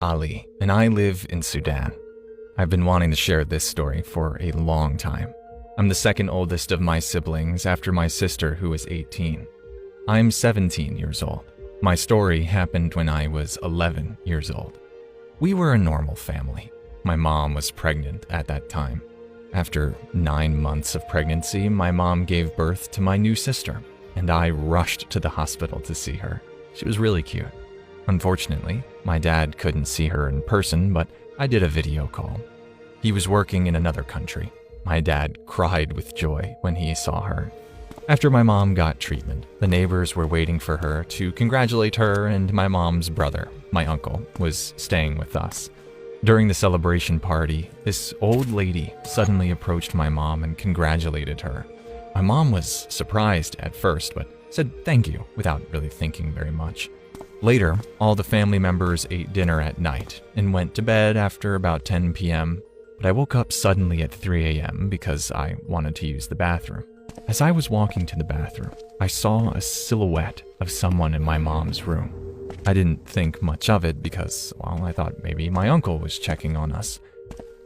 Ali, and I live in Sudan. I've been wanting to share this story for a long time. I'm the second oldest of my siblings after my sister, who is 18. I'm 17 years old. My story happened when I was 11 years old. We were a normal family. My mom was pregnant at that time. After 9 months of pregnancy, my mom gave birth to my new sister, and I rushed to the hospital to see her. She was really cute. Unfortunately, my dad couldn't see her in person, but I did a video call. He was working in another country. My dad cried with joy when he saw her. After my mom got treatment, the neighbors were waiting for her to congratulate her, and my mom's brother, my uncle, was staying with us. During the celebration party, this old lady suddenly approached my mom and congratulated her. My mom was surprised at first, but said thank you without really thinking very much. Later, all the family members ate dinner at night and went to bed after about 10 p.m., but I woke up suddenly at 3 a.m. because I wanted to use the bathroom. As I was walking to the bathroom, I saw a silhouette of someone in my mom's room. I didn't think much of it because, well, I thought maybe my uncle was checking on us.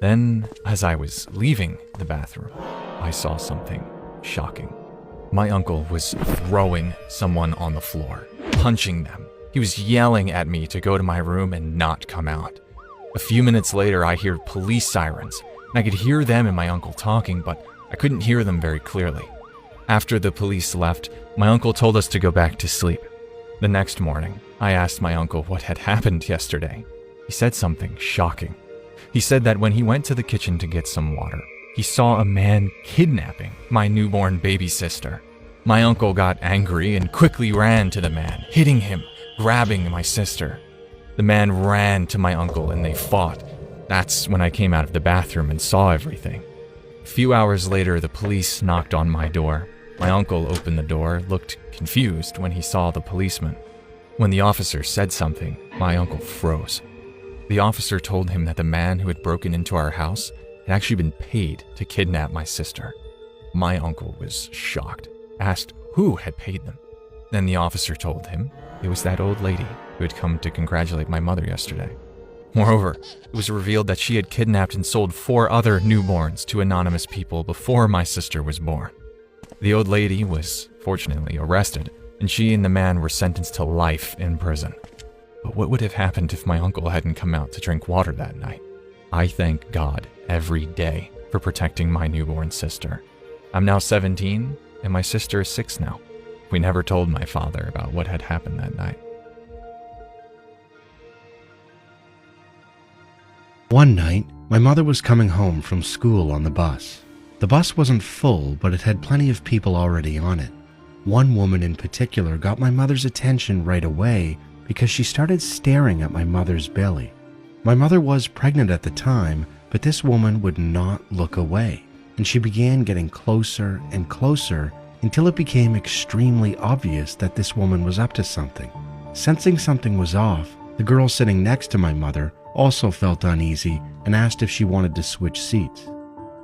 Then, as I was leaving the bathroom, I saw something shocking. My uncle was throwing someone on the floor, punching them. He was yelling at me to go to my room and not come out. A few minutes later, I heard police sirens, and I could hear them and my uncle talking, but I couldn't hear them very clearly. After the police left, my uncle told us to go back to sleep. The next morning, I asked my uncle what had happened yesterday. He said something shocking. He said that when he went to the kitchen to get some water, he saw a man kidnapping my newborn baby sister. My uncle got angry and quickly ran to the man, hitting him, grabbing my sister. The man ran to my uncle and they fought. That's when I came out of the bathroom and saw everything. A few hours later, the police knocked on my door. My uncle opened the door, looked confused when he saw the policeman. When the officer said something, my uncle froze. The officer told him that the man who had broken into our house had actually been paid to kidnap my sister. My uncle was shocked, asked who had paid them. Then the officer told him it was that old lady who had come to congratulate my mother yesterday. Moreover, it was revealed that she had kidnapped and sold 4 other newborns to anonymous people before my sister was born. The old lady was fortunately arrested, and she and the man were sentenced to life in prison. But what would have happened if my uncle hadn't come out to drink water that night? I thank God every day for protecting my newborn sister. I'm now 17, and my sister is 6 now. We never told my father about what had happened that night. One night, my mother was coming home from school on the bus. The bus wasn't full, but it had plenty of people already on it. One woman in particular got my mother's attention right away because she started staring at my mother's belly. My mother was pregnant at the time, but this woman would not look away, and she began getting closer and closer until it became extremely obvious that this woman was up to something. Sensing something was off, the girl sitting next to my mother also felt uneasy and asked if she wanted to switch seats.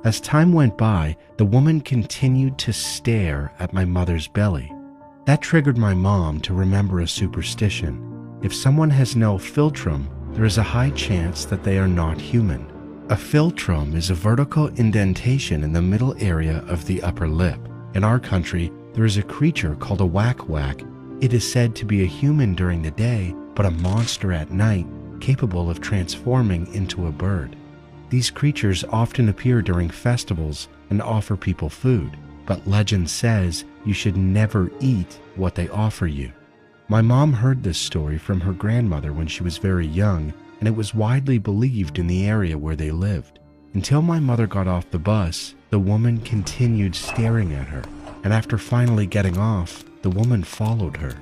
As time went by, the woman continued to stare at my mother's belly. That triggered my mom to remember a superstition. If someone has no philtrum, there is a high chance that they are not human. A philtrum is a vertical indentation in the middle area of the upper lip. In our country, there is a creature called a whack-whack. It is said to be a human during the day, but a monster at night, capable of transforming into a bird. These creatures often appear during festivals and offer people food, but legend says you should never eat what they offer you. My mom heard this story from her grandmother when she was very young, and it was widely believed in the area where they lived. Until my mother got off the bus, the woman continued staring at her, and after finally getting off, the woman followed her.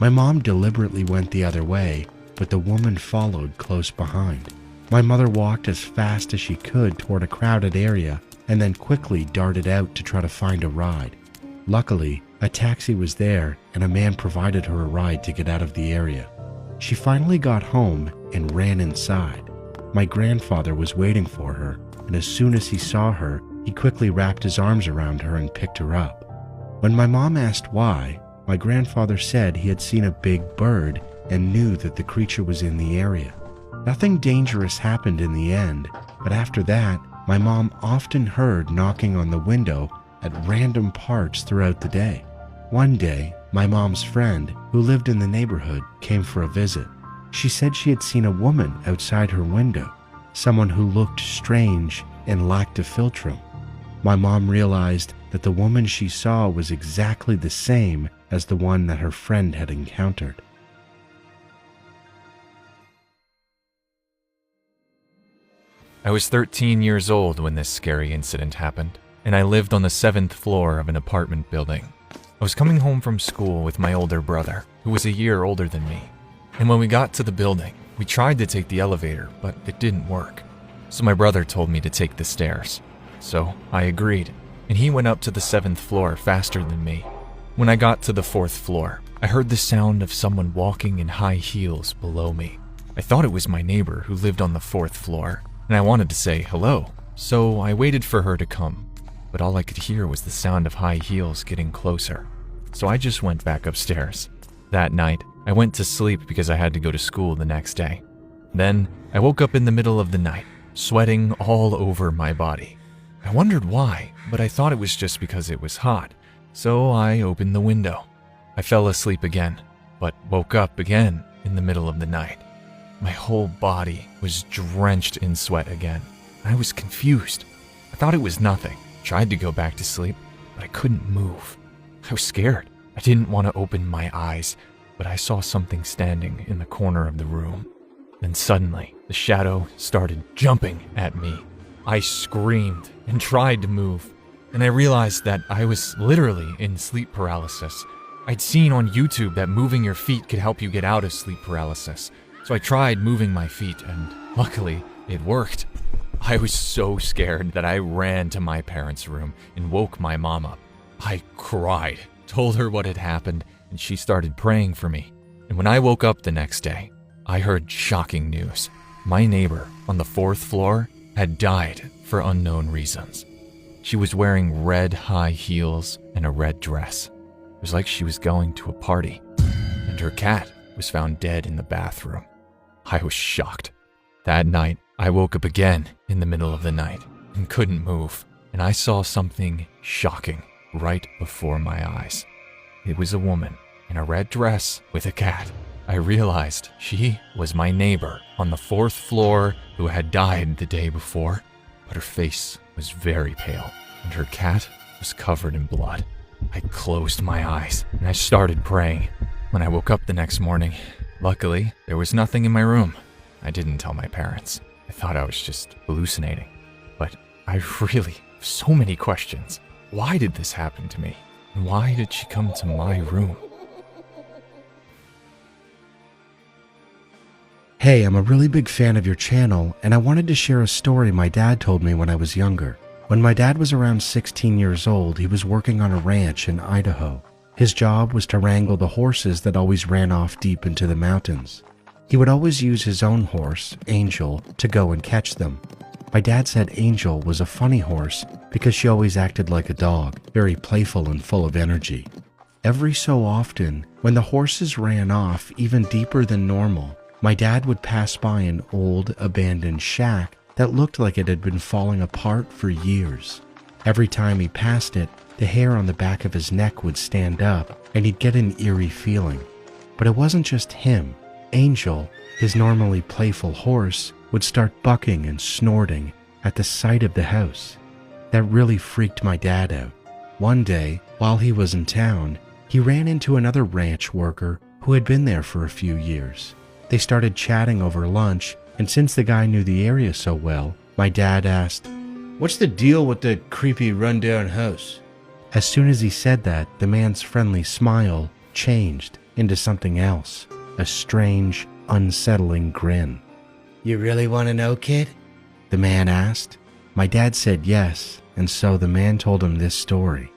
My mom deliberately went the other way, but the woman followed close behind. My mother walked as fast as she could toward a crowded area and then quickly darted out to try to find a ride. Luckily, a taxi was there and a man provided her a ride to get out of the area. She finally got home and ran inside. My grandfather was waiting for her, and as soon as he saw her, he quickly wrapped his arms around her and picked her up. When my mom asked why, my grandfather said he had seen a big bird and knew that the creature was in the area. Nothing dangerous happened in the end, but after that, my mom often heard knocking on the window at random parts throughout the day. One day, my mom's friend, who lived in the neighborhood, came for a visit. She said she had seen a woman outside her window, someone who looked strange and lacked a philtrum. My mom realized that the woman she saw was exactly the same as the one that her friend had encountered. I was 13 years old when this scary incident happened, and I lived on the 7th floor of an apartment building. I was coming home from school with my older brother, who was a year older than me. And when we got to the building, we tried to take the elevator, but it didn't work. So my brother told me to take the stairs. So I agreed, and he went up to the 7th floor faster than me. When I got to the 4th floor, I heard the sound of someone walking in high heels below me. I thought it was my neighbor who lived on the 4th floor, and I wanted to say hello, so I waited for her to come. But all I could hear was the sound of high heels getting closer. So I just went back upstairs. That night, I went to sleep because I had to go to school the next day. Then, I woke up in the middle of the night, sweating all over my body. I wondered why, but I thought it was just because it was hot. So I opened the window. I fell asleep again, but woke up again in the middle of the night. My whole body was drenched in sweat again. I was confused. I thought it was nothing. Tried to go back to sleep, but I couldn't move. I was scared. I didn't want to open my eyes, but I saw something standing in the corner of the room. Then suddenly, the shadow started jumping at me. I screamed and tried to move, and I realized that I was literally in sleep paralysis. I'd seen on YouTube that moving your feet could help you get out of sleep paralysis, so I tried moving my feet, and luckily, it worked. I was so scared that I ran to my parents' room and woke my mom up. I cried, told her what had happened, and she started praying for me. And when I woke up the next day, I heard shocking news. My neighbor on the 4th floor had died for unknown reasons. She was wearing red high heels and a red dress. It was like she was going to a party. And her cat was found dead in the bathroom. I was shocked. That night, I woke up again in the middle of the night and couldn't move, and I saw something shocking right before my eyes. It was a woman in a red dress with a cat. I realized she was my neighbor on the 4th floor who had died the day before, but her face was very pale and her cat was covered in blood. I closed my eyes and I started praying. When I woke up the next morning, luckily, there was nothing in my room. I didn't tell my parents. I thought I was just hallucinating. But I really have so many questions. Why did this happen to me? And why did she come to my room? Hey, I'm a really big fan of your channel, and I wanted to share a story my dad told me when I was younger. When my dad was around 16 years old, he was working on a ranch in Idaho. His job was to wrangle the horses that always ran off deep into the mountains. He would always use his own horse, Angel, to go and catch them. My dad said Angel was a funny horse because she always acted like a dog, very playful and full of energy. Every so often, when the horses ran off even deeper than normal, my dad would pass by an old, abandoned shack that looked like it had been falling apart for years. Every time he passed it, the hair on the back of his neck would stand up, and he'd get an eerie feeling. But it wasn't just him. Angel, his normally playful horse, would start bucking and snorting at the sight of the house. That really freaked my dad out. One day, while he was in town, he ran into another ranch worker who had been there for a few years. They started chatting over lunch, and since the guy knew the area so well, my dad asked, "What's the deal with the creepy rundown house?" As soon as he said that, the man's friendly smile changed into something else, a strange, unsettling grin. "You really want to know, kid?" the man asked. My dad said yes, and so the man told him this story.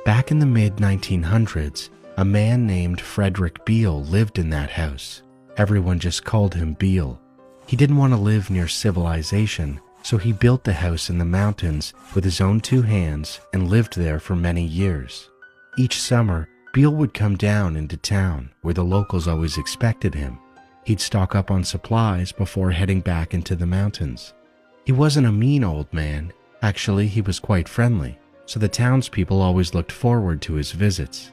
Back in the mid-1900s, a man named Frederick Beale lived in that house. Everyone just called him Beale. He didn't want to live near civilization, so he built the house in the mountains with his own 2 hands and lived there for many years. Each summer, Beale would come down into town, where the locals always expected him. He'd stock up on supplies before heading back into the mountains. He wasn't a mean old man. Actually, he was quite friendly, so the townspeople always looked forward to his visits.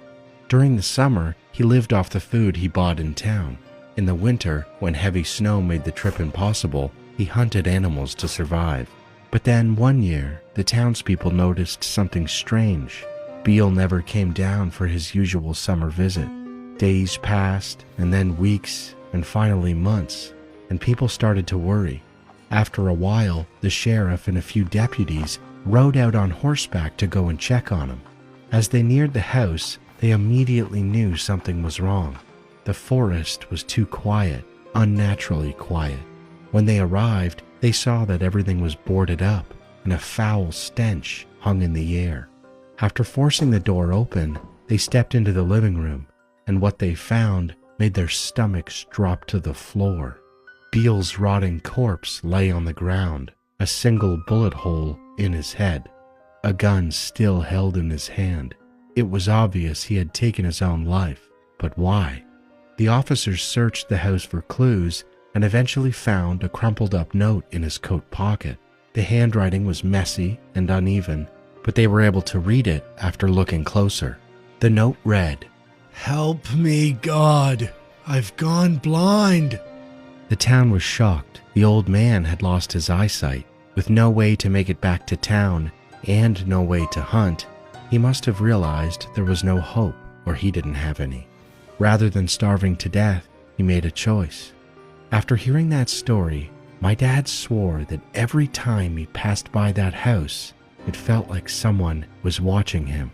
During the summer, he lived off the food he bought in town. In the winter, when heavy snow made the trip impossible, he hunted animals to survive. But then one year, the townspeople noticed something strange. Beale never came down for his usual summer visit. Days passed, and then weeks, and finally months, and people started to worry. After a while, the sheriff and a few deputies rode out on horseback to go and check on him. As they neared the house, they immediately knew something was wrong. The forest was too quiet, unnaturally quiet. When they arrived, they saw that everything was boarded up, and a foul stench hung in the air. After forcing the door open, they stepped into the living room, and what they found made their stomachs drop to the floor. Beale's rotting corpse lay on the ground, a single bullet hole in his head, a gun still held in his hand. It was obvious he had taken his own life, but why? The officers searched the house for clues and eventually found a crumpled up note in his coat pocket. The handwriting was messy and uneven, but they were able to read it after looking closer. The note read, "Help me, God! I've gone blind!" The town was shocked. The old man had lost his eyesight. With no way to make it back to town and no way to hunt, he must have realized there was no hope, or he didn't have any. Rather than starving to death, he made a choice. After hearing that story, my dad swore that every time he passed by that house, it felt like someone was watching him.